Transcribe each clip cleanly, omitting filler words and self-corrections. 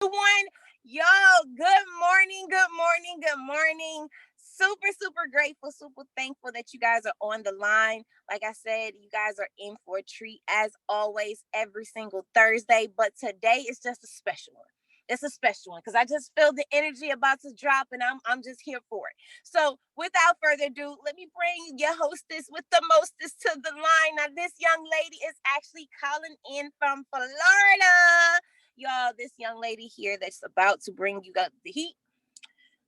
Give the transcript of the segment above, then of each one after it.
One, yo, good morning, good morning, good morning. Super grateful, super thankful that you guys are on the line. Like I said, you guys are in for a treat as always every single Thursday, but today is just a special one. It's a special one because I just feel the energy about to drop and I'm just here for it. So without further ado, let me bring your hostess with the mostest to the line. Now, this young lady is actually calling in from Florida. Y'all, this young lady here that's about to bring you up the heat.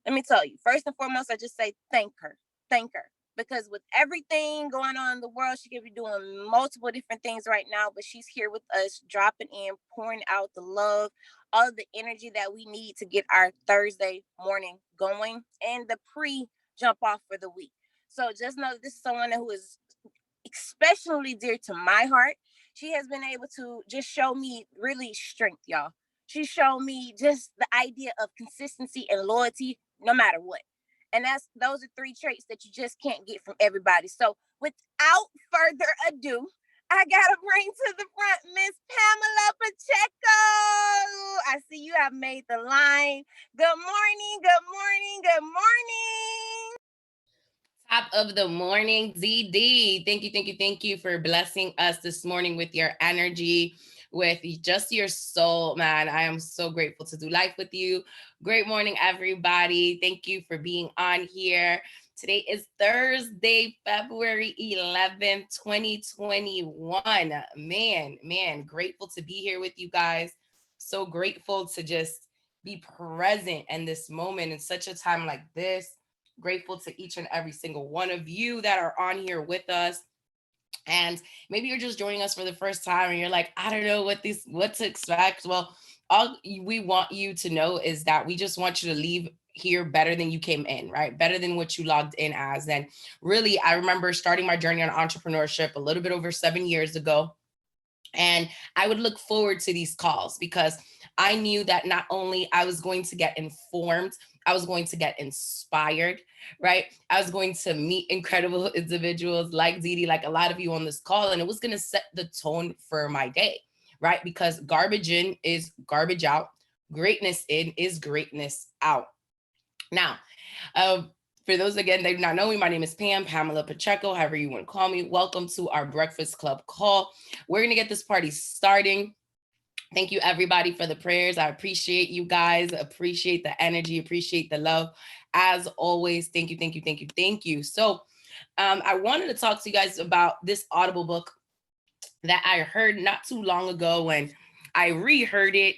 Let me tell you, first and foremost, I just say thank her. Thank her. Because with everything going on in the world, she could be doing multiple different things right now, but she's here with us, dropping in, pouring out the love, all of the energy that we need to get our Thursday morning going and the pre jump off for the week. So just know that this is someone who is especially dear to my heart. She has been able to just show me really strength, y'all. She showed me just the idea of consistency and loyalty no matter what. And those are three traits that you just can't get from everybody. So without further ado, I gotta bring to the front Miss Pamela Pacheco. I see you have made the line. Good morning, good morning, good morning. Top of the morning, ZD. Thank you for blessing us this morning with your energy, with just your soul, man. I am so grateful to do life with you. Great morning, everybody. Thank you for being on here. Today is Thursday, February 11th, 2021. Man, grateful to be here with you guys. So grateful to just be present in this moment in such a time like this. Grateful to each and every single one of you that are on here with us. And maybe you're just joining us for the first time and you're like, I don't know what to expect. Well, all we want you to know is that we just want you to leave here better than you came in, right? Better than what you logged in as. And really, I remember starting my journey on entrepreneurship a little bit over 7 years ago. And I would look forward to these calls because I knew that not only I was going to get informed, I was going to get inspired, right? I was going to meet incredible individuals like Didi, like a lot of you on this call, and it was going to set the tone for my day, right? Because garbage in is garbage out, greatness in is greatness out. Now, uh, for those again that do not know me, my name is Pamela Pacheco, however you want to call me. Welcome to our Breakfast Club call. We're going to get this party starting. Thank you, everybody, for the prayers. I appreciate you guys, appreciate the energy, appreciate the love. As always, thank you. So I wanted to talk to you guys about this Audible book that I heard not too long ago, and I reheard it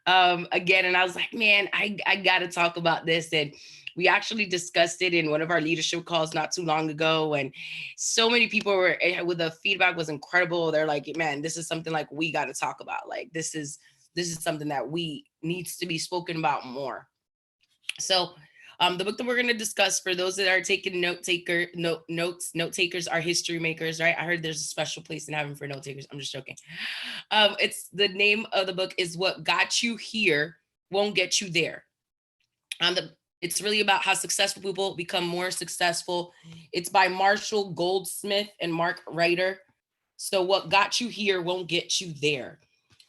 again, and I was like, man, I got to talk about this. And we actually discussed it in one of our leadership calls not too long ago, and so many people were with the feedback was incredible. They're like, man, this is something like we got to talk about. Like this is something that we needs to be spoken about more. So the book that we're going to discuss, for those that are taking note takers are history makers, right? I heard there's a special place in heaven for note takers. I'm just joking. It's the name of the book is What Got You Here Won't Get You There. It's really about how successful people become more successful. It's by Marshall Goldsmith and Mark Ryder. So what got you here won't get you there.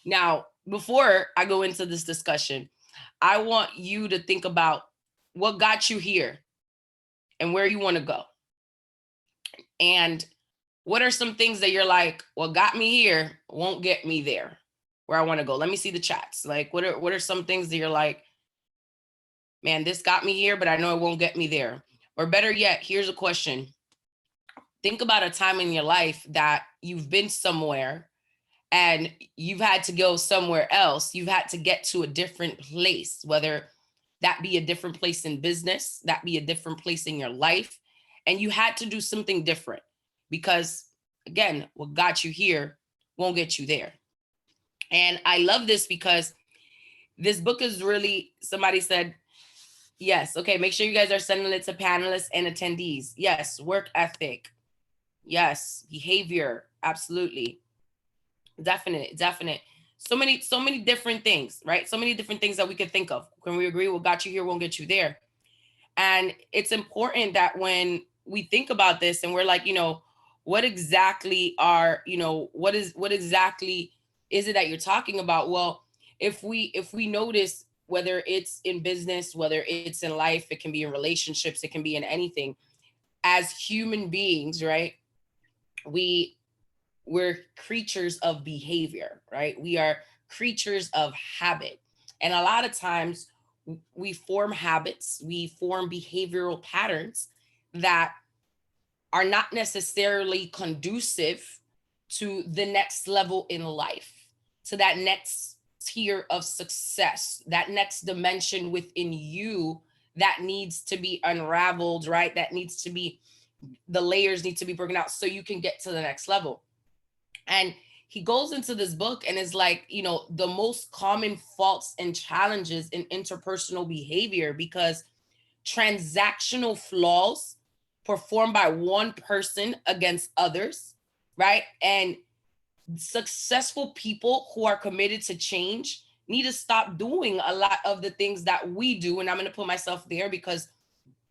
Now, before I go into this discussion, I want you to think about what got you here and where you want to go. And what are some things that you're like, what got me here won't get me there where I want to go? Let me see the chats. Like, what are some things that you're like, man, this got me here, but I know it won't get me there? Or better yet, here's a question. Think about a time in your life that you've been somewhere and you've had to go somewhere else. You've had to get to a different place, whether that be a different place in business, that be a different place in your life. And you had to do something different because, again, what got you here won't get you there. And I love this because this book is really, somebody said, yes, okay, make sure you guys are sending it to panelists and attendees. Yes, work ethic. Yes, behavior. Absolutely. Definite. So many different things, right? So many different things that we could think of. Can we agree what got you here won't get you there? And it's important that when we think about this and we're like, what exactly what exactly is it that you're talking about? Well, if we notice whether it's in business, whether it's in life, it can be in relationships, it can be in anything. As human beings, right? We we're creatures of behavior, right? We are creatures of habit. And a lot of times we form habits, we form behavioral patterns that are not necessarily conducive to the next level in life, to that next tier of success, that next dimension within you that needs to be unraveled, right? That needs to be, the layers need to be broken out so you can get to the next level. And he goes into this book and is like, the most common faults and challenges in interpersonal behavior, because transactional flaws performed by one person against others, right? And successful people who are committed to change need to stop doing a lot of the things that we do. And I'm going to put myself there because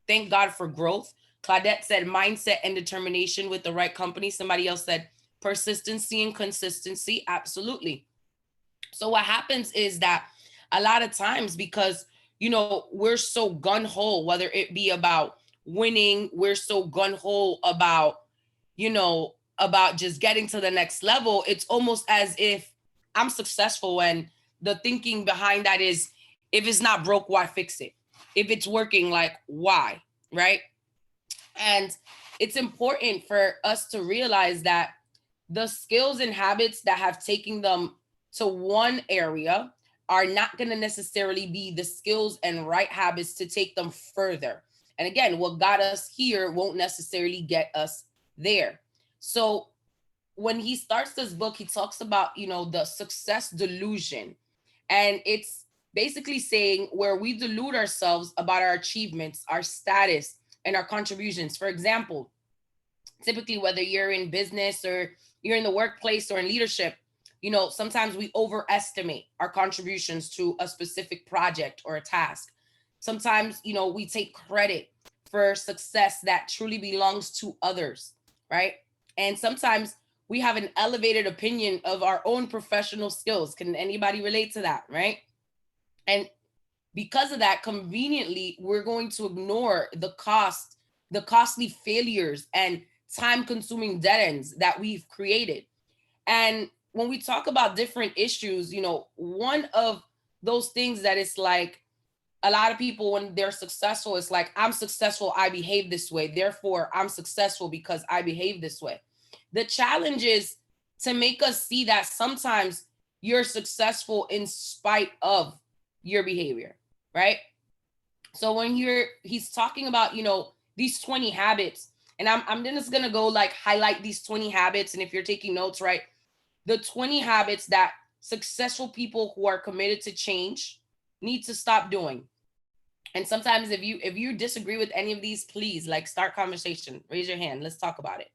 thank God for growth. Claudette said mindset and determination with the right company. Somebody else said persistency and consistency. Absolutely. So what happens is that a lot of times, because we're so gun-ho, whether it be about winning, we're so gun-ho about about just getting to the next level, it's almost as if I'm successful, and the thinking behind that is, if it's not broke, why fix it? If it's working, like, why? Right? And it's important for us to realize that the skills and habits that have taken them to one area are not going to necessarily be the skills and right habits to take them further. And again, what got us here won't necessarily get us there. So when he starts this book, he talks about, the success delusion. And it's basically saying where we delude ourselves about our achievements, our status, and our contributions. For example, typically, whether you're in business or you're in the workplace or in leadership, sometimes we overestimate our contributions to a specific project or a task. Sometimes, we take credit for success that truly belongs to others, right? And sometimes we have an elevated opinion of our own professional skills. Can anybody relate to that, right? And because of that, conveniently, we're going to ignore the costly failures and time consuming dead ends that we've created. And when we talk about different issues, one of those things that it's like, a lot of people, when they're successful, it's like, I'm successful, I behave this way, therefore I'm successful because I behave this way. The challenge is to make us see that sometimes you're successful in spite of your behavior, right? So when he's talking about, these 20 habits, and I'm just gonna go like highlight these 20 habits. And if you're taking notes, right, the 20 habits that successful people who are committed to change need to stop doing. And sometimes if you disagree with any of these, please, like, start conversation, raise your hand, let's talk about it.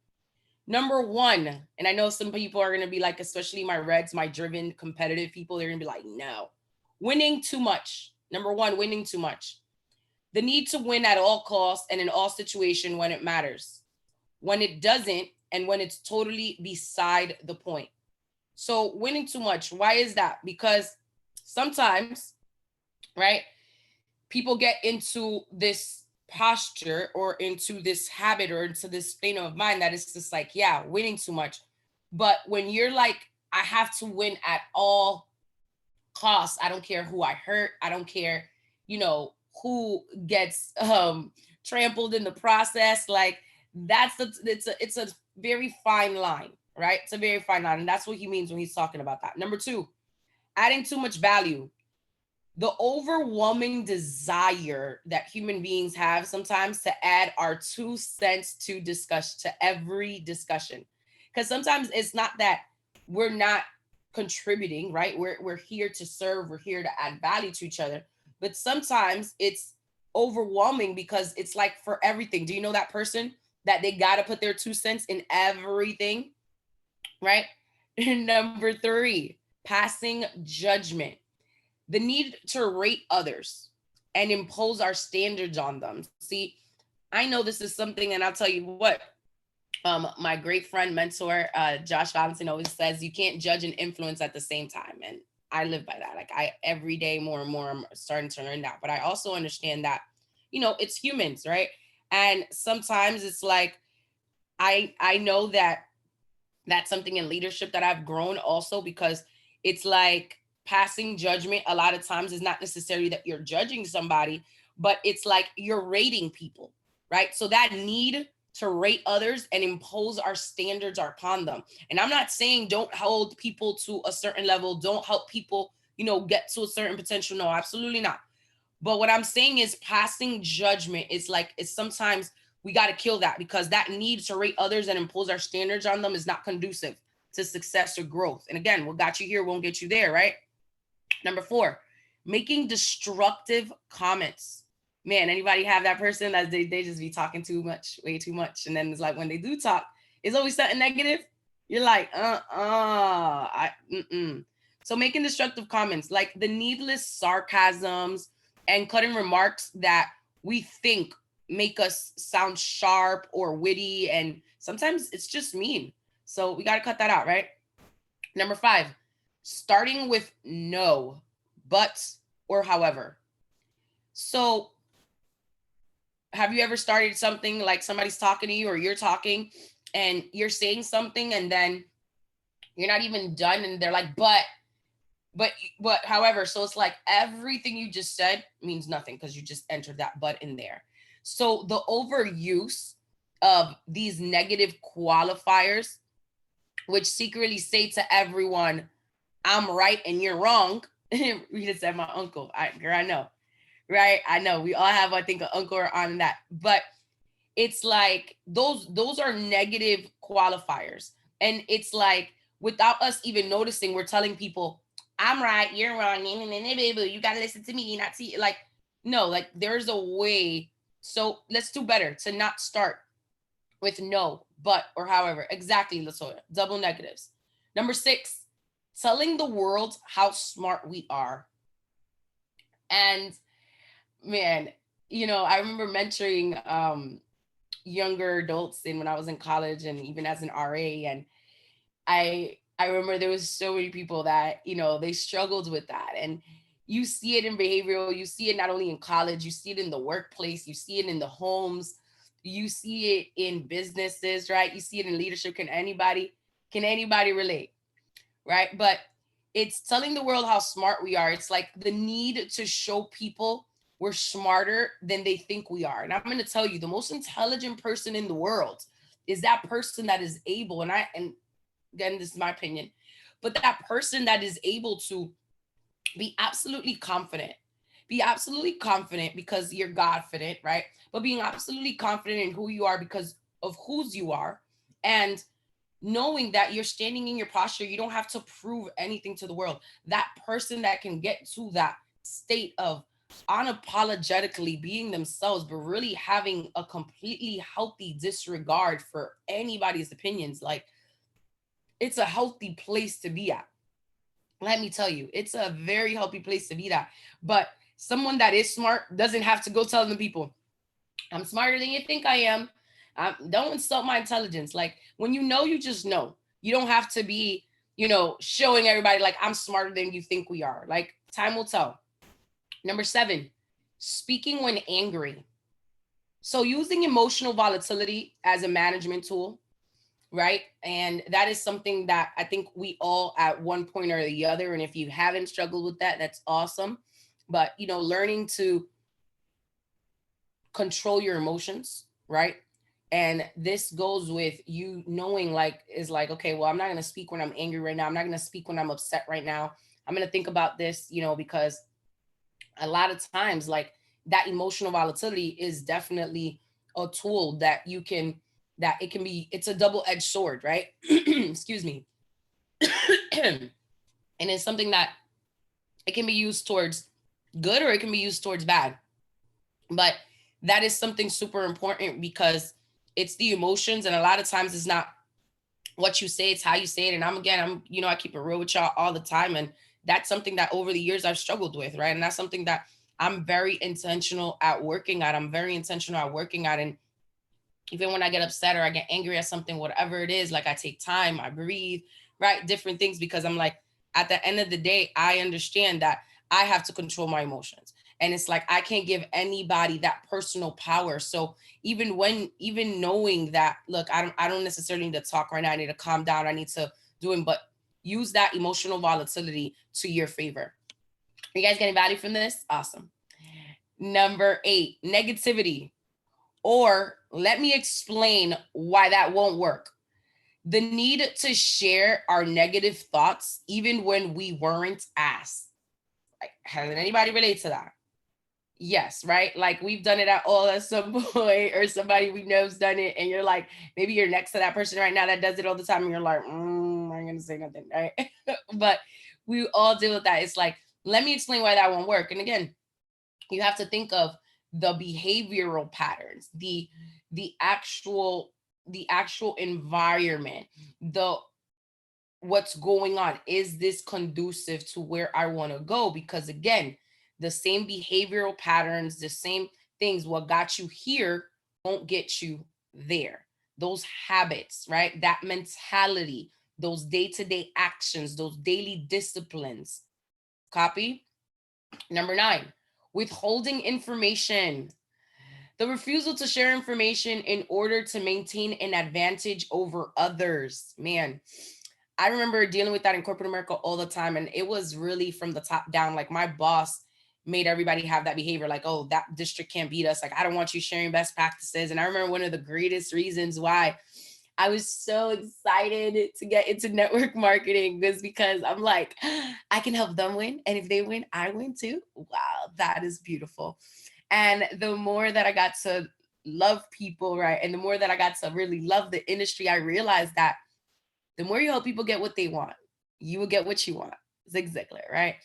Number one, and I know some people are going to be like, especially my reds, my driven competitive people, they're going to be like, no, winning too much. Number one, winning too much. The need to win at all costs and in all situations when it matters, when it doesn't, and when it's totally beside the point. So winning too much, why is that? Because sometimes, right, people get into this posture or into this habit or into this state of mind that it's just like, yeah, winning too much. But when you're like, I have to win at all costs, I don't care who I hurt, I don't care, who gets trampled in the process, like, it's a very fine line, right? It's a very fine line. And that's what he means when he's talking about that. Number two, adding too much value. The overwhelming desire that human beings have sometimes to add our 2 cents to every discussion. Because sometimes it's not that we're not contributing, right? We're here to serve, we're here to add value to each other. But sometimes it's overwhelming because it's like for everything. Do you know that person that they got to put their 2 cents in everything, right? Number three, passing judgment. The need to rate others and impose our standards on them. See, I know this is something, and I'll tell you what, my great friend, mentor, Josh Valentin always says, you can't judge and influence at the same time. And I live by that. Like I every day more and more I'm starting to learn that. But I also understand that, it's humans, right? And sometimes it's like I know that that's something in leadership that I've grown also, because it's like passing judgment a lot of times is not necessarily that you're judging somebody, but it's like you're rating people, right? So that need to rate others and impose our standards upon them. And I'm not saying don't hold people to a certain level, don't help people, get to a certain potential. No, absolutely not. But what I'm saying is passing judgment is like, it's sometimes we got to kill that, because that need to rate others and impose our standards on them is not conducive to success or growth. And again, what got you here won't get you there, right? Number 4, making destructive comments. Man, anybody have that person that they just be talking too much, way too much. And then it's like when they do talk, it's always something negative. You're like, So making destructive comments, like the needless sarcasms and cutting remarks that we think make us sound sharp or witty, and sometimes it's just mean. So we got to cut that out, right? Number 5, starting with no, but, or however. So have you ever started something like somebody's talking to you or you're talking and you're saying something and then you're not even done and they're like, but however. So it's like everything you just said means nothing because you just entered that but in there. So the overuse of these negative qualifiers, which secretly say to everyone, I'm right and you're wrong. Rita said, my uncle. Girl, I know. Right? I know. We all have, I think, an uncle or on that. But it's like those are negative qualifiers. And it's like without us even noticing, we're telling people, I'm right, you're wrong, you gotta listen to me, not see. Like, no, like there's a way. So let's do better to not start with no, but, or however. Exactly, Latoya. Double negatives. Number 6, telling the world how smart we are. And man, I remember mentoring younger adults when I was in college and even as an RA. And I remember there was so many people that, they struggled with that. And you see it in behavioral, you see it not only in college, you see it in the workplace, you see it in the homes, you see it in businesses, right? You see it in leadership. Can anybody relate? Right? But it's telling the world how smart we are. It's like the need to show people we're smarter than they think we are. And I'm going to tell you, the most intelligent person in the world is that person that is able, and again, this is my opinion, but that person that is able to be absolutely confident. Be absolutely confident because you're Godfident, right? But being absolutely confident in who you are because of whose you are. And knowing that you're standing in your posture, you don't have to prove anything to the world. That person that can get to that state of unapologetically being themselves, but really having a completely healthy disregard for anybody's opinions, like it's a healthy place to be at. Let me tell you, it's a very healthy place to be at. But someone that is smart doesn't have to go telling the people, I'm smarter than you think I am. Don't insult my intelligence. Like when you just know. You don't have to be, showing everybody like I'm smarter than you think we are. Like time will tell. Number 7, speaking when angry. So using emotional volatility as a management tool, right? And that is something that I think we all at one point or the other. And if you haven't struggled with that, that's awesome. But, learning to control your emotions, right? And this goes with you knowing is like, okay, well, I'm not going to speak when I'm angry right now. I'm not going to speak when I'm upset right now. I'm going to think about this, because a lot of times that emotional volatility is definitely a tool that it's a double-edged sword, right? Excuse me. And it's something that it can be used towards good or it can be used towards bad. But that is something super important because it's the emotions, and a lot of times it's not what you say, it's how you say it. And I keep it real with y'all all the time. And that's something that over the years I've struggled with, right? And that's something that I'm very intentional at working at. And even when I get upset or I get angry at something, whatever it is, like I take time, I breathe, right? Different things, because I'm like, at the end of the day, I understand that I have to control my emotions. And it's like I can't give anybody that personal power. So even knowing that, look, I don't necessarily need to talk right now. I need to calm down. I need to do it, but use that emotional volatility to your favor. Are you guys getting value from this? Awesome. Number 8, negativity. Or let me explain why that won't work. The need to share our negative thoughts even when we weren't asked. Like, has anybody relate to that? Yes, right? Like we've done it at all at some point, or somebody we know's done it, and you're like, maybe you're next to that person right now that does it all the time, and you're like, I'm gonna say nothing, right? But we all deal with that. It's like, let me explain why that won't work. And again, you have to think of the behavioral patterns, the actual environment, the what's going on. Is this conducive to where I want to go? Because again, the same behavioral patterns, the same things, what got you here won't get you there. Those habits, right? That mentality, those day-to-day actions, those daily disciplines. Copy? Number 9, withholding information. The refusal to share information in order to maintain an advantage over others. Man, I remember dealing with that in corporate America all the time. And it was really from the top down. Like my boss made everybody have that behavior, like, oh, that district can't beat us. Like, I don't want you sharing best practices. And I remember one of the greatest reasons why I was so excited to get into network marketing was because I'm like, I can help them win. And if they win, I win too. Wow, that is beautiful. And the more that I got to love people, right? And the more that I got to really love the industry, I realized that the more you help people get what they want, you will get what you want. Zig Ziglar, right?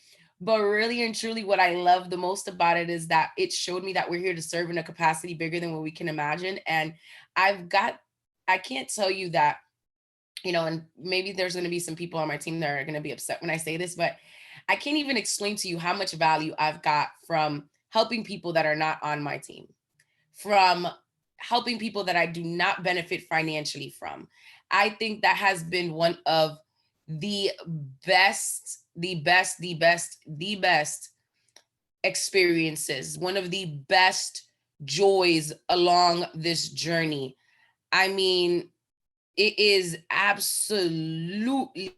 But really and truly, what I love the most about it is that it showed me that we're here to serve in a capacity bigger than what we can imagine. And I can't tell you that, and maybe there's going to be some people on my team that are going to be upset when I say this, but I can't even explain to you how much value I've got from helping people that are not on my team, from helping people that I do not benefit financially from. I think that has been one of the best experiences, one of the best joys along this journey. I mean, it is absolutely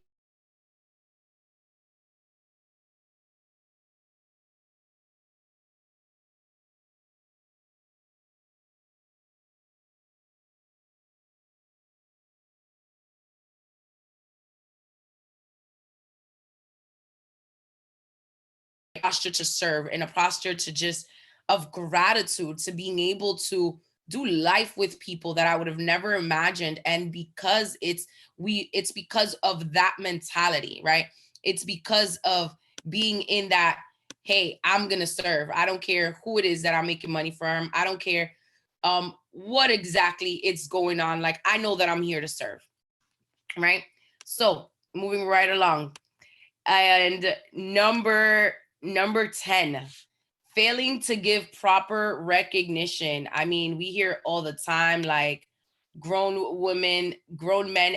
posture to serve, and a posture to just of gratitude, to being able to do life with people that I would have never imagined. And because it's because of that mentality, right? It's because of being in that, hey, I'm gonna serve. I don't care who it is that I'm making money from. I don't care what exactly it's going on. Like, I know that I'm here to serve, right? So moving right along. And number 10, failing to give proper recognition. I mean, we hear all the time, like, grown men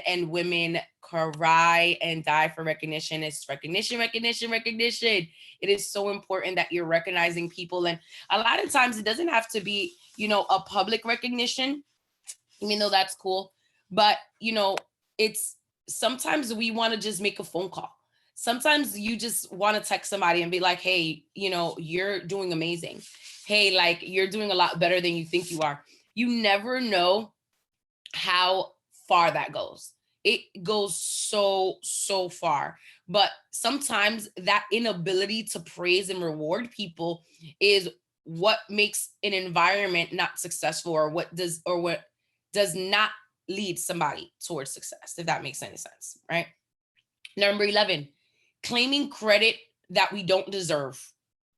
and women cry and die for recognition. It's recognition, recognition, recognition. It is so important that you're recognizing people. And a lot of times it doesn't have to be, a public recognition, even though that's cool. But, it's sometimes we want to just make a phone call. Sometimes you just want to text somebody and be like, hey, you're doing amazing. Hey, like, you're doing a lot better than you think you are. You never know how far that goes. It goes so, so far. But sometimes that inability to praise and reward people is what makes an environment not successful, or what does not lead somebody towards success, if that makes any sense, right? Number 11, claiming credit that we don't deserve.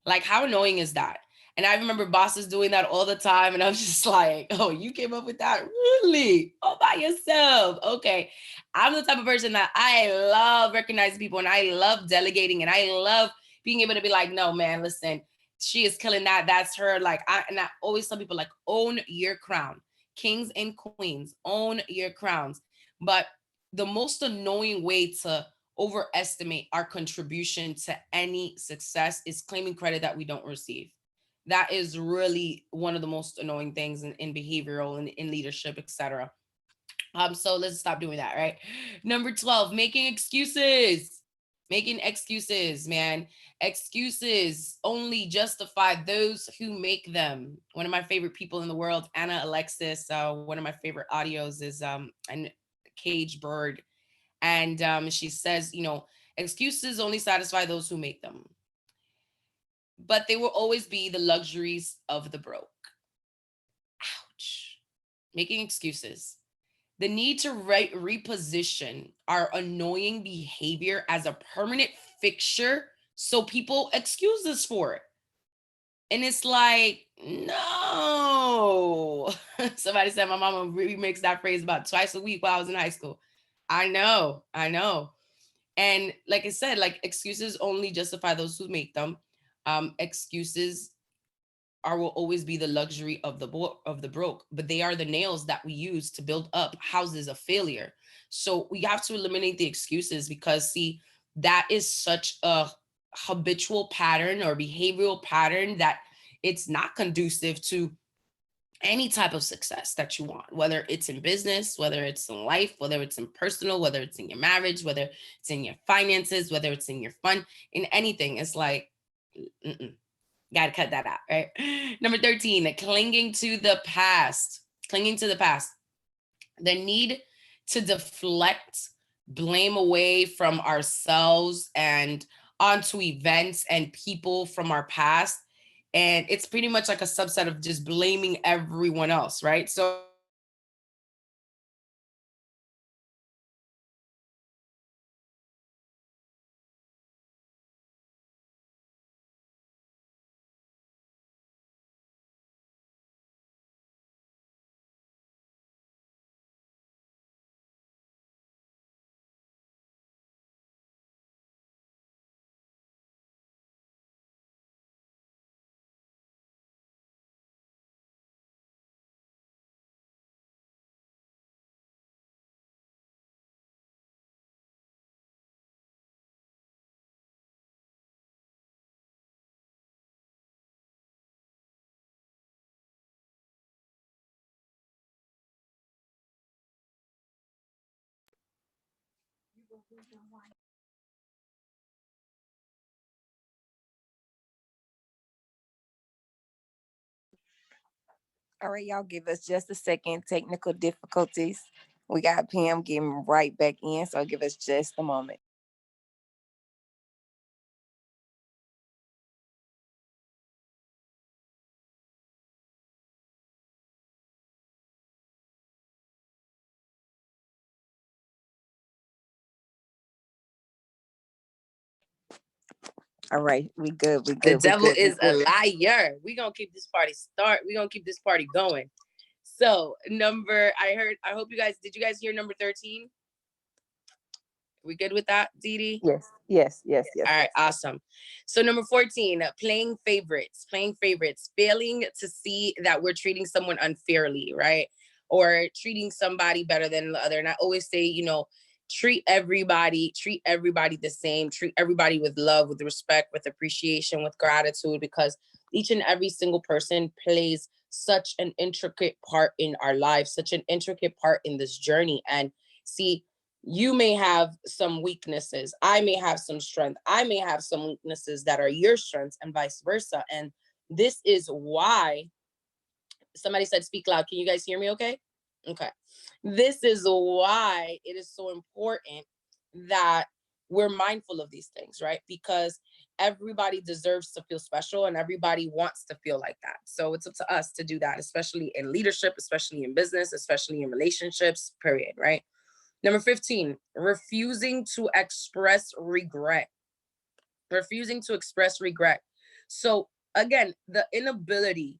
Like, how annoying is that? And I remember bosses doing that all the time. And I'm just like, oh, you came up with that? Really? All by yourself? Okay. I'm the type of person that I love recognizing people, and I love delegating, and I love being able to be like, no, man, listen, she is killing that. That's her. Like, and I always tell people, like, own your crown. Kings and queens, own your crowns. But the most annoying way to overestimate our contribution to any success is claiming credit that we don't receive. That is really one of the most annoying things in behavioral and in leadership, etc. So let's stop doing that, right? Number 12, making excuses. Making excuses, man. Excuses only justify those who make them. One of my favorite people in the world, Anna Alexis, one of my favorite audios is an Cage Bird. And she says, excuses only satisfy those who make them, but they will always be the luxuries of the broke. Ouch. Making excuses. The need to reposition our annoying behavior as a permanent fixture so people excuse us for it. And it's like, no. Somebody said my mama remixed that phrase about twice a week while I was in high school. I know. And like I said, like excuses only justify those who make them. Excuses are will always be the luxury of the broke, but they are the nails that we use to build up houses of failure. So we have to eliminate the excuses, because see, that is such a habitual pattern or behavioral pattern that it's not conducive to any type of success that you want, whether it's in business, whether it's in life, whether it's in personal, whether it's in your marriage, whether it's in your finances, whether it's in your fun, in anything. It's like, gotta cut that out, right? Number 13, clinging to the past. Clinging to the past. The need to deflect blame away from ourselves and onto events and people from our past. And it's pretty much like a subset of just blaming everyone else, right? So All right, y'all, give us just a second. Technical difficulties. We got Pam getting right back in, so give us just a moment. All right, we good, we the good, we devil good, we is a good. liar. We're gonna keep this party start. We're gonna keep this party going. So I hope you guys, did you guys hear number 13? We good with that, Dee? Yes, yes, yes, yes, All right, yes. awesome. So number 14, playing favorites, failing to see that we're treating someone unfairly, right? Or treating somebody better than the other. And I always say, treat everybody the same, treat everybody with love, with respect, with appreciation, with gratitude, because each and every single person plays such an intricate part in our lives, such an intricate part in this journey. And see, you may have some weaknesses. I may have some strength. I may have some weaknesses that are your strengths, and vice versa. And this is why somebody said, speak loud. Can you guys hear me okay? Okay. This is why it is so important that we're mindful of these things, right? Because everybody deserves to feel special and everybody wants to feel like that. So it's up to us to do that, especially in leadership, especially in business, especially in relationships, period, right? Number 15, refusing to express regret. Refusing to express regret. So, again, the inability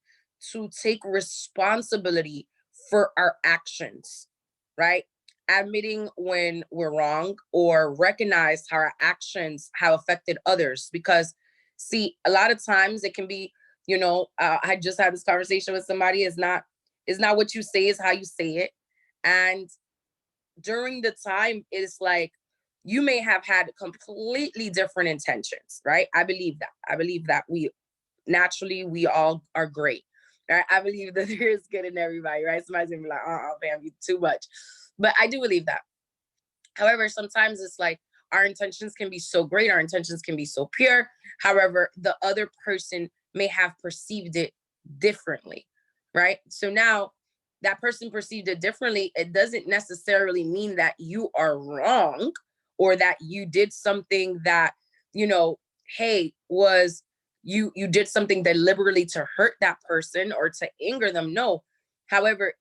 to take responsibility for our actions, right? Admitting when we're wrong or recognize how our actions have affected others. Because, see, a lot of times it can be, I just had this conversation with somebody. Is not what you say, is how you say it. And during the time, it's like, you may have had completely different intentions, right? I believe that. I believe that we naturally, we all are great, right? I believe that there is good in everybody, right? Somebody's gonna be like, fam, you too much. But I do believe that. However, sometimes it's like our intentions can be so great, our intentions can be so pure. However, the other person may have perceived it differently, right? So now that person perceived it differently, it doesn't necessarily mean that you are wrong or that you did something that, you know, hey, was you did something deliberately to hurt that person or to anger them. No. However,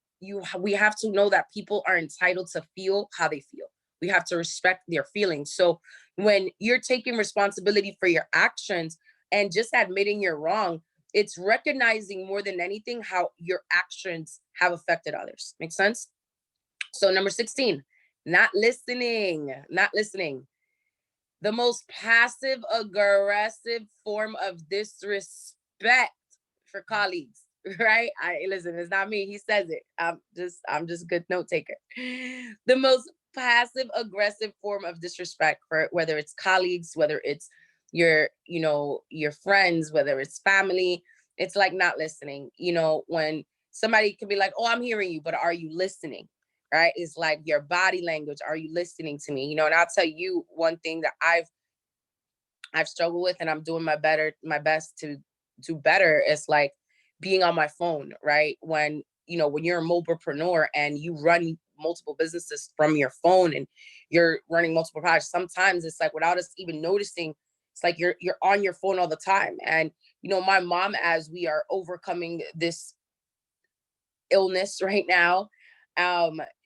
we have to know that people are entitled to feel how they feel. We have to respect their feelings. So when you're taking responsibility for your actions and just admitting you're wrong, it's recognizing more than anything how your actions have affected others. Make sense? So number 16, not listening. Not listening. The most passive aggressive form of disrespect for colleagues, right? I listen, it's not me, he says it. I'm just a good note taker. The most passive aggressive form of disrespect, for whether it's colleagues, whether it's your friends, whether it's family, it's like not listening. When somebody could be like, oh, I'm hearing you, but are you listening? Right? It's like your body language. Are you listening to me? And I'll tell you one thing that I've struggled with, and I'm doing my best to do better. It's like being on my phone, right? When you're a mobilepreneur and you run multiple businesses from your phone and you're running multiple projects, sometimes it's like without us even noticing, it's like you're on your phone all the time. And my mom, as we are overcoming this illness right now,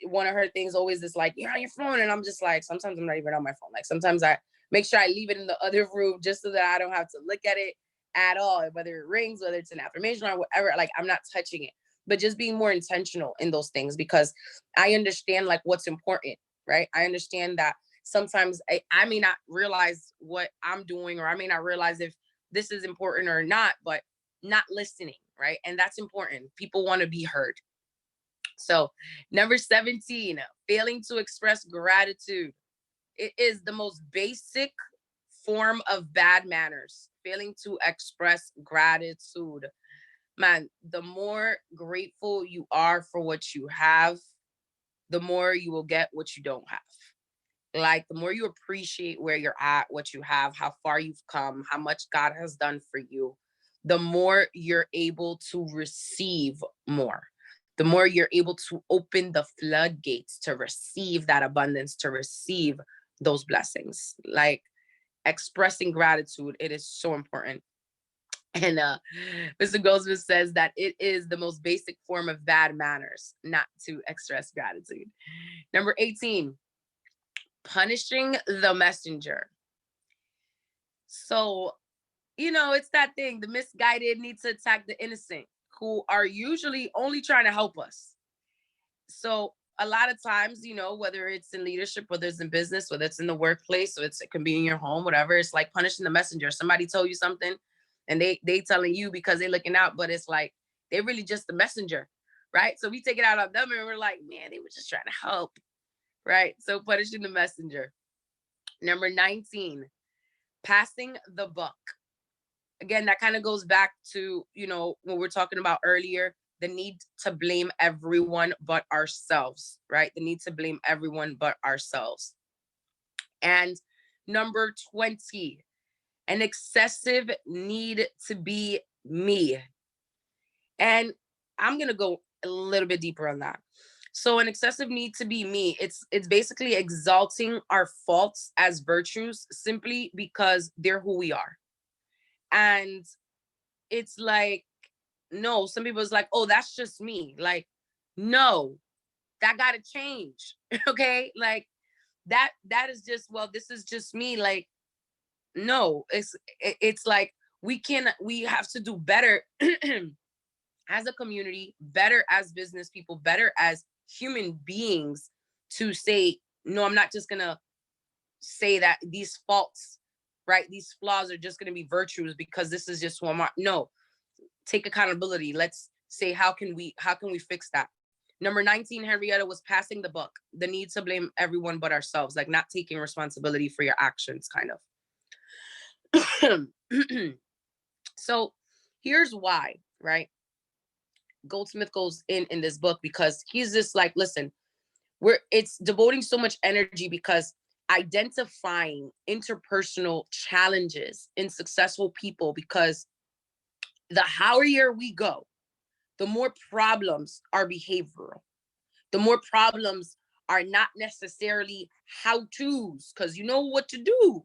one of her things always is like, you're on your phone. And I'm just like, sometimes I'm not even on my phone. Like sometimes I make sure I leave it in the other room just so that I don't have to look at it at all, whether it rings, whether it's an affirmation or whatever. Like I'm not touching it, but just being more intentional in those things, because I understand like what's important, right? I understand that sometimes I may not realize what I'm doing, or I may not realize if this is important or not, but not listening, right? And that's important. People want to be heard. So, number 17, failing to express gratitude. It is the most basic form of bad manners. Failing to express gratitude. Man, the more grateful you are for what you have, the more you will get what you don't have. Like the more you appreciate where you're at, what you have, how far you've come, how much God has done for you, the more you're able to receive more. The more you're able to open the floodgates to receive that abundance, to receive those blessings. Like expressing gratitude, it is so important. And Mr. Goldsmith says that it is the most basic form of bad manners not to express gratitude. Number 18, punishing the messenger. So, it's that thing, the misguided need to attack the innocent, who are usually only trying to help us. So, a lot of times, whether it's in leadership, whether it's in business, whether it's in the workplace, or it can be in your home, whatever, it's like punishing the messenger. Somebody told you something and they telling you because they're looking out, but it's like they're really just the messenger, right? So we take it out on them and we're like, man, they were just trying to help, right? So punishing the messenger. Number 19, passing the buck. Again, that kind of goes back to, what we're talking about earlier, the need to blame everyone but ourselves, right? The need to blame everyone but ourselves. And number 20, an excessive need to be me. And I'm going to go a little bit deeper on that. So an excessive need to be me, it's basically exalting our faults as virtues simply because they're who we are. And it's like, no, some people's like, oh, that's just me. Like, no, that gotta change. Okay. Like that is just, well, this is just me. Like, no, it's like we have to do better as a community, better as business people, better as human beings, to say, no, I'm not just gonna say that these faults, right? These flaws are just gonna be virtues because this is just who I'm. No, take accountability. Let's say how can we fix that? Number 19, Henrietta, was passing the buck. The need to blame everyone but ourselves, like not taking responsibility for your actions, kind of. So here's why, right? Goldsmith goes in this book because he's just like, listen, it's devoting so much energy because identifying interpersonal challenges in successful people, because the higher we go, the more problems are behavioral. The more problems are not necessarily how to's, because you know what to do.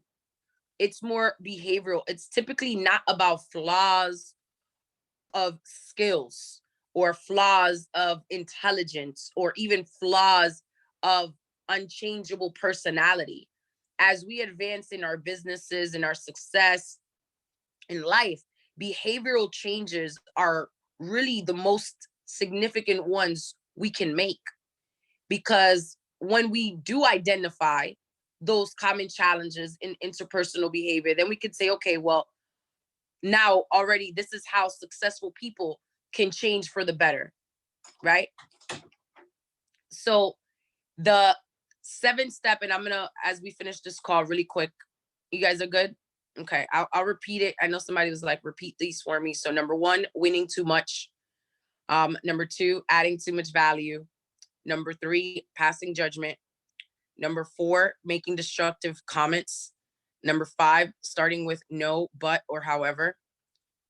It's more behavioral. It's typically not about flaws of skills or flaws of intelligence or even flaws of unchangeable personality. As we advance in our businesses and our success in life, behavioral changes are really the most significant ones we can make, because when we do identify those common challenges in interpersonal behavior, then we could say, okay, well, now already this is how successful people can change for the better, right? So the 7th step, and I'm gonna, as we finish this call really quick, you guys are good? Okay, I'll repeat it. I know somebody was like, repeat these for me. So number 1, winning too much. Number 2, adding too much value. Number 3, passing judgment. Number 4, making destructive comments. Number 5, starting with no, but, or however.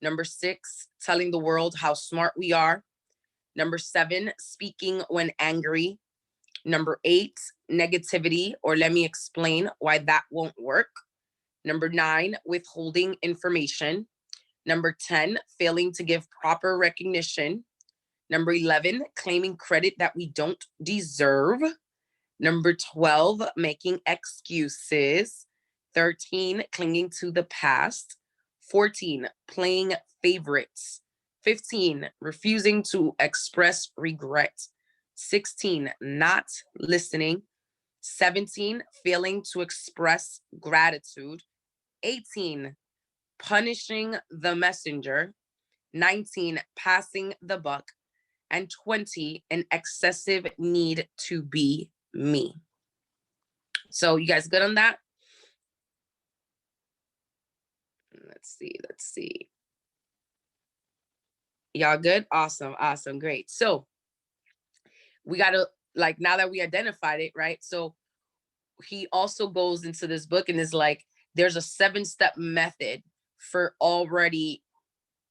Number 6, telling the world how smart we are. Number 7, speaking when angry. Number 8, negativity, or let me explain why that won't work. Number 9, withholding information. Number 10, failing to give proper recognition. Number 11, claiming credit that we don't deserve. Number 12, making excuses. 13, clinging to the past. 14, playing favorites. 15, refusing to express regret. 16, not listening. 17, failing to express gratitude. 18, punishing the messenger. 19, passing the buck. And 20, an excessive need to be me. So you guys good on that? Let's see. Y'all good? Awesome, great. So we gotta, like, now that we identified it, right? So he also goes into this book and is like, there's a 7-step method for already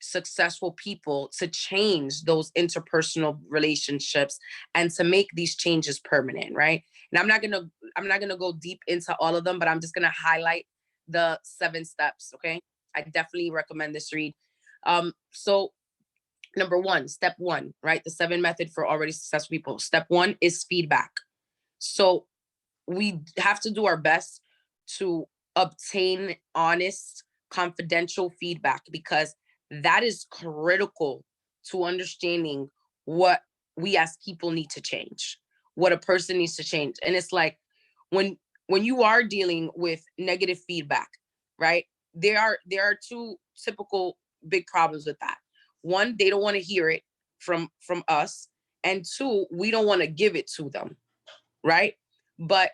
successful people to change those interpersonal relationships and to make these changes permanent, right? And I'm not gonna go deep into all of them, but I'm just gonna highlight the 7 steps. Okay, I definitely recommend this read. So number 1, step 1, right? The 7 method for already successful people. Step 1 is feedback. So we have to do our best to obtain honest, confidential feedback, because that is critical to understanding what we as people need to change, what a person needs to change. And it's like, when you are dealing with negative feedback, right? There are 2 typical big problems with that. 1, they don't want to hear it from us, and 2, we don't want to give it to them, right? But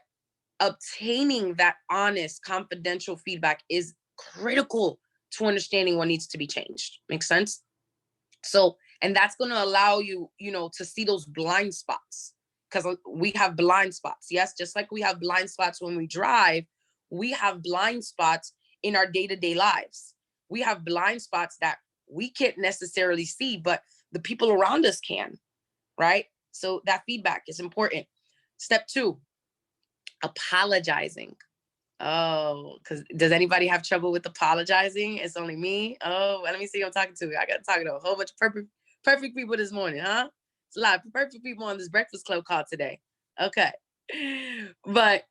obtaining that honest, confidential feedback is critical to understanding what needs to be changed. Make sense? So, and that's going to allow you, to see those blind spots, because we have blind spots. Yes, just like we have blind spots when we drive, we have blind spots in our day-to-day lives. We have blind spots that we can't necessarily see, but the people around us can, right? So that feedback is important. Step 2, apologizing. Oh, because does anybody have trouble with apologizing? It's only me. Oh, let me see who I'm talking to. I got to talk to a whole bunch of perfect people this morning, huh? It's a lot of perfect people on this Breakfast Club call today. Okay. But,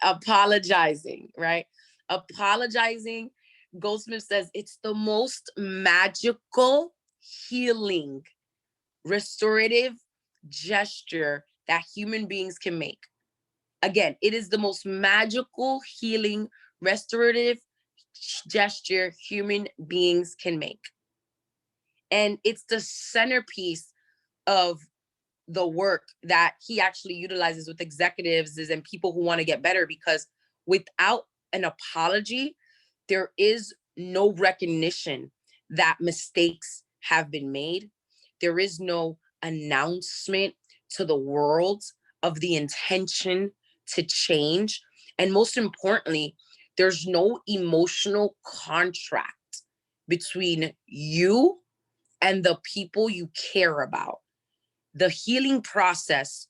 apologizing, right? Apologizing, Goldsmith says it's the most magical, healing, restorative gesture that human beings can make. Again, it is the most magical, healing, restorative gesture human beings can make. And it's the centerpiece of the work that he actually utilizes with executives and people who want to get better, because without an apology, there is no recognition that mistakes have been made. There is no announcement to the world of the intention to change. And most importantly, there's no emotional contract between you and the people you care about. The healing process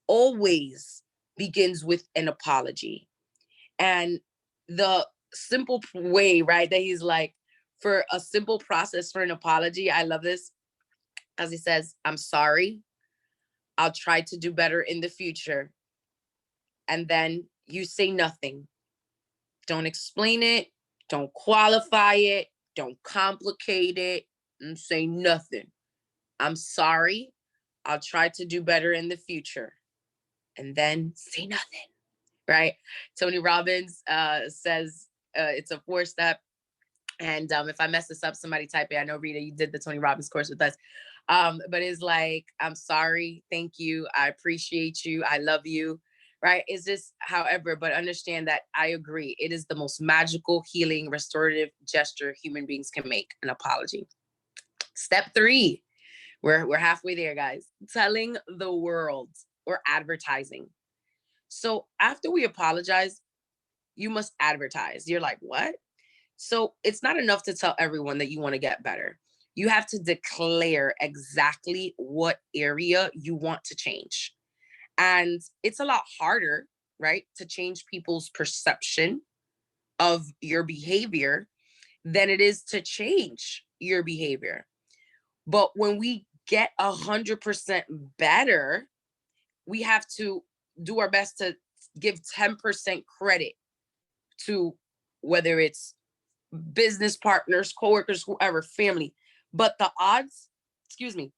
always begins with an apology. And the simple way, right, that he's like, for a simple process for an apology, I love this, as he says, I'm sorry. I'll try to do better in the future. And then you say nothing. Don't explain it. Don't qualify it. Don't complicate it. And say nothing. I'm sorry. I'll try to do better in the future. And then say nothing. Right? Tony Robbins says it's a 4-step. And if I mess this up, somebody type it. I know, Rita, you did the Tony Robbins course with us. But it's like, I'm sorry. Thank you. I appreciate you. I love you. Right? It's just, however, but understand that I agree. It is the most magical, healing, restorative gesture human beings can make, an apology. Step 3. We're halfway there, guys. Telling the world, or advertising. So after we apologize, you must advertise. You're like, what? So it's not enough to tell everyone that you want to get better. You have to declare exactly what area you want to change. And it's a lot harder, right, to change people's perception of your behavior than it is to change your behavior. But when we get 100% better, we have to do our best to give 10% credit to, whether it's business partners, coworkers, whoever, family. But the odds, excuse me,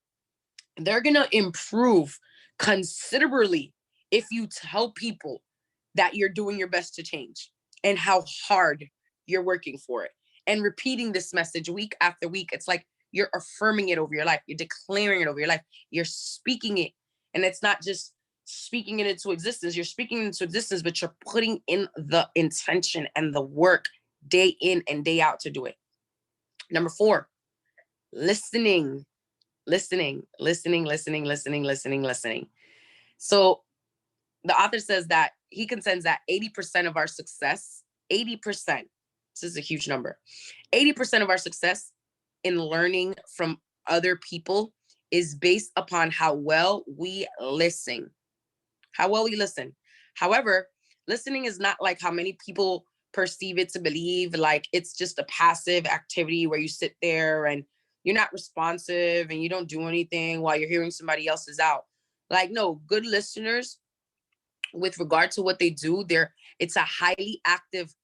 they're going to improve considerably if you tell people that you're doing your best to change and how hard you're working for it. And repeating this message week after week, it's like you're affirming it over your life. You're declaring it over your life. You're speaking it. And it's not just speaking it into existence. You're speaking it into existence, but you're putting in the intention and the work day in and day out to do it. Number 4, listening. Listening. So the author says that he contends that 80% of our success, 80%, this is a huge number, 80% of our success in learning from other people is based upon how well we listen. How well we listen. However, listening is not like how many people perceive it to believe, like it's just a passive activity where you sit there and you're not responsive and you don't do anything while you're hearing somebody else's out. Like, no, good listeners, with regard to what they do, it's a highly active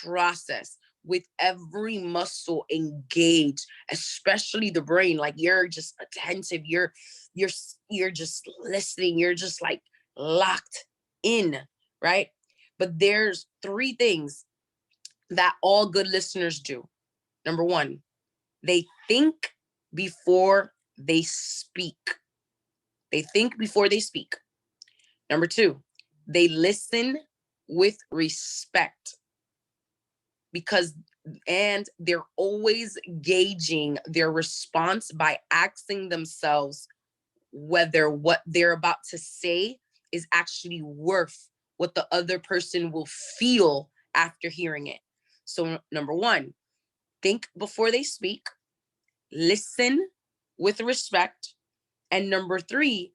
process with every muscle engaged, especially the brain. Like, you're just attentive, you're just listening, you're just like locked in, right? But there's 3 things that all good listeners do. Number 1, they think before they speak. They think before they speak. Number 2, they listen with respect, and they're always gauging their response by asking themselves whether what they're about to say is actually worth what the other person will feel after hearing it. So number 1, think before they speak, listen with respect, and number 3,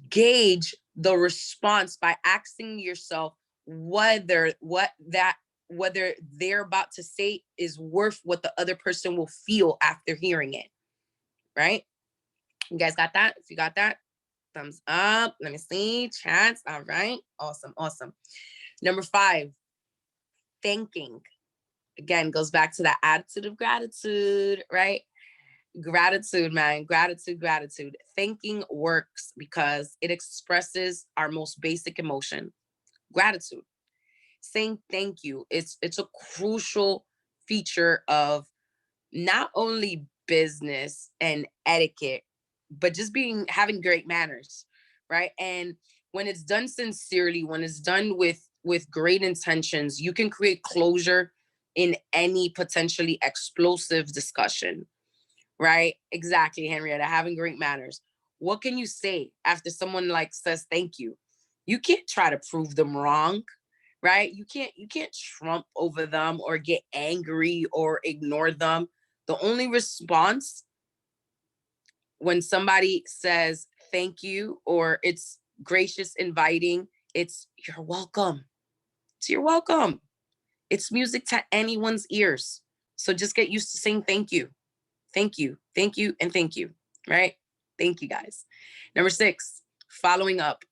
gauge the response by asking yourself whether they're about to say is worth what the other person will feel after hearing it. Right? You guys got that? If you got that, thumbs up. Let me see. Chats. All right. Awesome. Number 5, thanking. Again, goes back to that attitude of gratitude, right? Gratitude, man. Gratitude. Thanking works because it expresses our most basic emotion, gratitude. Saying thank you. It's a crucial feature of not only business and etiquette, but just having great manners, right? And when it's done sincerely, when it's done with great intentions, you can create closure in any potentially explosive discussion, right? Exactly, Henrietta, having great manners. What can you say after someone like says thank you? You can't try to prove them wrong, right? You can't trump over them or get angry or ignore them. The only response when somebody says thank you or it's gracious, inviting, it's you're welcome. It's you're welcome. It's music to anyone's ears. So just get used to saying thank you. Thank you, thank you, and thank you, right? Thank you, guys. Number 6, following up.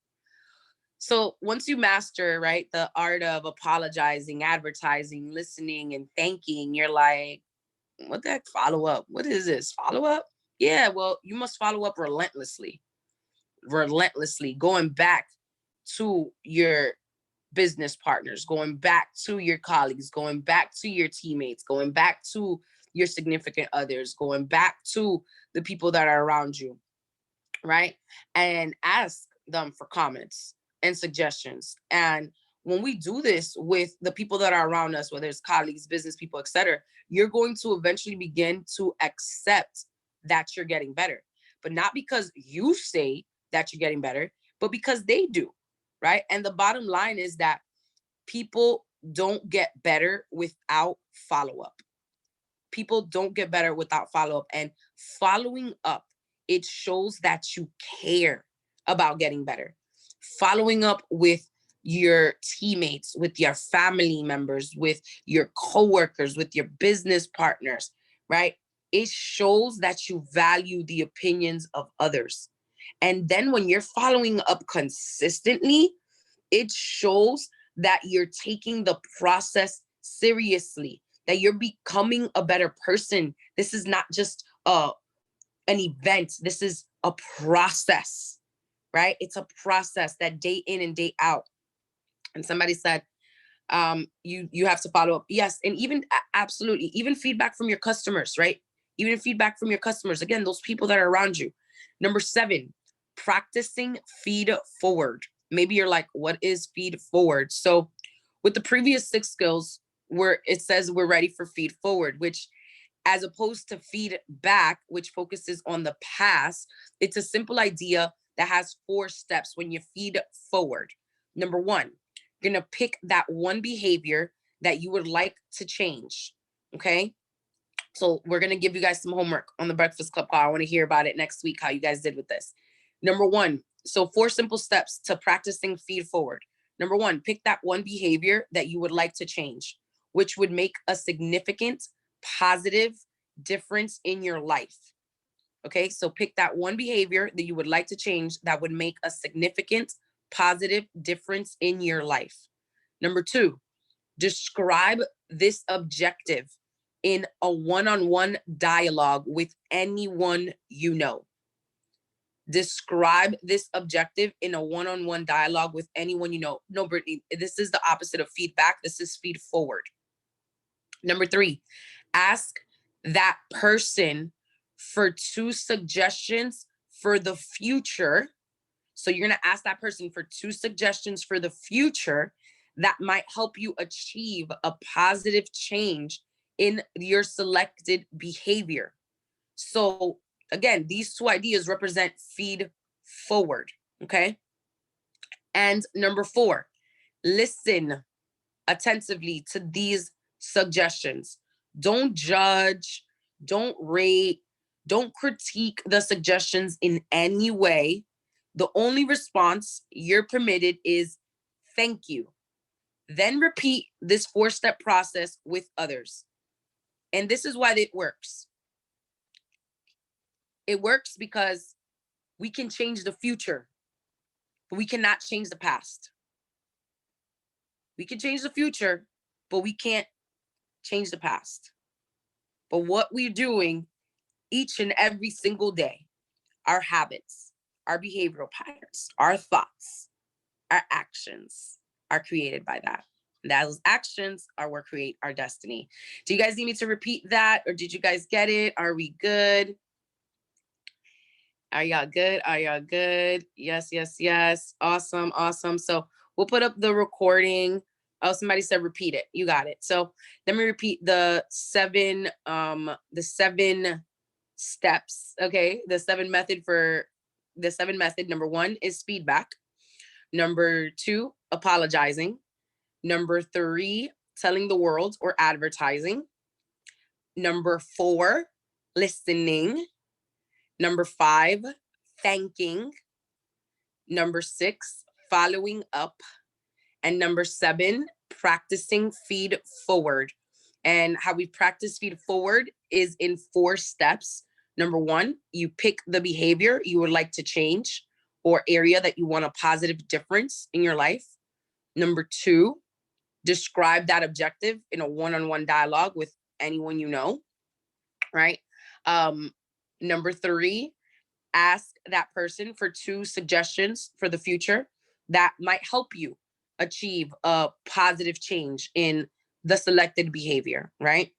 So once you master, right, the art of apologizing, advertising, listening, and thanking, you're like, what the heck, follow up? What is this? Follow up? Yeah, well, you must follow up relentlessly, going back to your business partners, going back to your colleagues, going back to your teammates, going back to your significant others, going back to the people that are around you, right? And ask them for comments and suggestions. And when we do this with the people that are around us, whether it's colleagues, business people, etc., you're going to eventually begin to accept that you're getting better. But not because you say that you're getting better, but because they do, right? And the bottom line is that people don't get better without follow up. People don't get better without follow up. And following up, it shows that you care about getting better. Following up with your teammates, with your family members, with your coworkers, with your business partners, right? It shows that you value the opinions of others. And then when you're following up consistently, it shows that you're taking the process seriously, that you're becoming a better person. This is not just an event. This is a process, right? It's a process that day in and day out. And somebody said, you have to follow up. Yes, and even absolutely, even feedback from your customers, right? Even feedback from your customers. Again, those people that are around you. Number 7, practicing feed forward. Maybe you're like, what is feed forward? So with the previous 6 skills, where it says we're ready for feed forward, which as opposed to feed back, which focuses on the past, it's a simple idea that has 4 steps when you feed forward. Number 1, you're going to pick that one behavior that you would like to change. Okay. So we're going to give you guys some homework on the Breakfast Club call. I want to hear about it next week, how you guys did with this. Number 1, so 4 simple steps to practicing feed forward. Number 1, pick that one behavior that you would like to change, which would make a significant positive difference in your life. Okay, so pick that one behavior that you would like to change that would make a significant positive difference in your life. Number 2, describe this objective in a one-on-one dialogue with anyone you know. Describe this objective in a one-on-one dialogue with anyone you know. No, Brittany, this is the opposite of feedback. This is feed forward. Number 3, ask that person for 2 suggestions for the future. So you're going to ask that person for 2 suggestions for the future that might help you achieve a positive change in your selected behavior. So again, these 2 ideas represent feed forward. Okay. And number 4, listen attentively to these suggestions. Don't judge, don't rate, don't critique the suggestions in any way. The only response you're permitted is thank you. Then repeat this 4-step process with others. And this is why it works. It works because we can change the future, but we cannot change the past. We can change the future, but we can't change the past. But what we're doing each and every single day, our habits, our behavioral patterns, our thoughts, our actions are created by that. And those actions are what create our destiny. Do you guys need me to repeat that, or did you guys get it? Are we good? Are y'all good? Are y'all good? Yes, yes, yes. Awesome, awesome. So we'll put up the recording. Oh, somebody said repeat it. You got it. So let me repeat the seven steps. Okay. The seven method. Number one is feedback. Number two, apologizing. Number three, telling the world or advertising. Number four, listening. Number five, thanking. Number six, following up. And number seven, practicing feed forward. And how we practice feed forward is in 4 steps. Number one, you pick the behavior you would like to change or area that you want a positive difference in your life. Number two, describe that objective in a one-on-one dialogue with anyone you know, right? Um, Number three, ask that person for 2 suggestions for the future that might help you achieve a positive change in the selected behavior, right?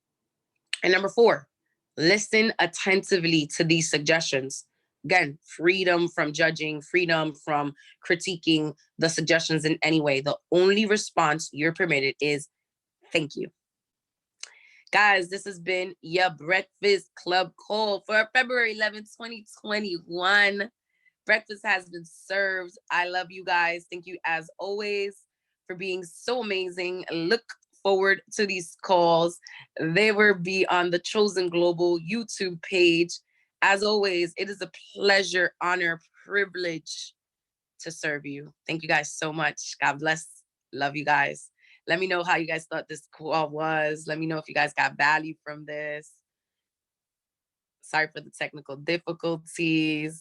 And number four, listen attentively to these suggestions. Again, freedom from judging, freedom from critiquing the suggestions in any way. The only response you're permitted is thank you. Guys, this has been your Breakfast Club call for February 11th, 2021. Breakfast has been served. I love you guys. Thank you as always for being so amazing. Look forward to these calls. They will be on the Chosen Global YouTube page. As always, it is a pleasure, honor, privilege to serve you. Thank you guys so much. God bless. Love you guys. Let me know how you guys thought this call was. Let me know if you guys got value from this. Sorry for the technical difficulties.